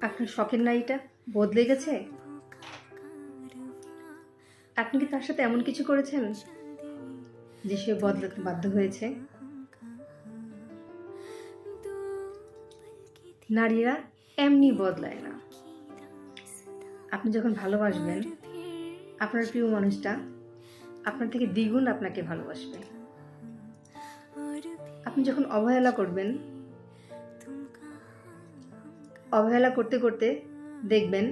আপনার শখের নারীটা বদলে গেছে? আপনি কি তার সাথে এমন কিছু করেছেন যে সে বদলাতে বাধ্য হয়েছে? নারীরা এমনি বদলায় না। আপনি যখন ভালোবাসবেন, আপনার প্রিয় মানুষটা আপনার থেকে দ্বিগুণ আপনাকে ভালোবাসবে। আপনি যখন অবহেলা করবেন, অবহেলা করতে করতে দেখবেন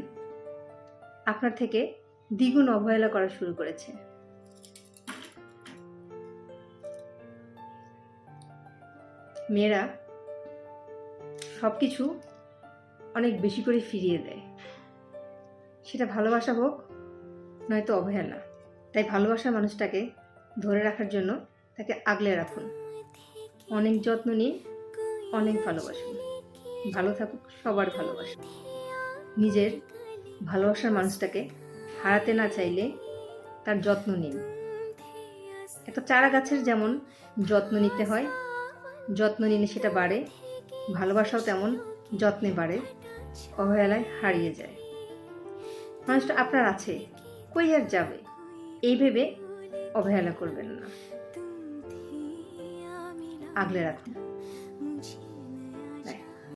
আপনার থেকে দ্বিগুণ অবহেলা করা শুরু করেছে। মেয়েরা সবকিছু অনেক বেশি করে ফিরিয়ে দেয়, সেটা ভালোবাসা হোক নয়তো অবহেলা। তাই ভালোবাসার মানুষটাকে ধরে রাখার জন্য তাকে আগলে রাখুন, অনেক যত্ন নিন, অনেক ভালোবাসুন। ভালো থাকুক সবার ভালোবাসা। নিজের ভালোবাসার মানুষটাকে হারাতে না চাইলে তার যত্ন নিন। একটা চারা গাছের যেমন যত্ন নিতে হয়, যত্ন নিলে সেটা বাড়ে, ভালোবাসাও তেমন যত্নে বাড়ে, অবহেলায় হারিয়ে যায়। মানুষটা আপনার আছে, কই আর যাবে, এই ভেবে অবহেলা করবেন না, আগলে রাখুন।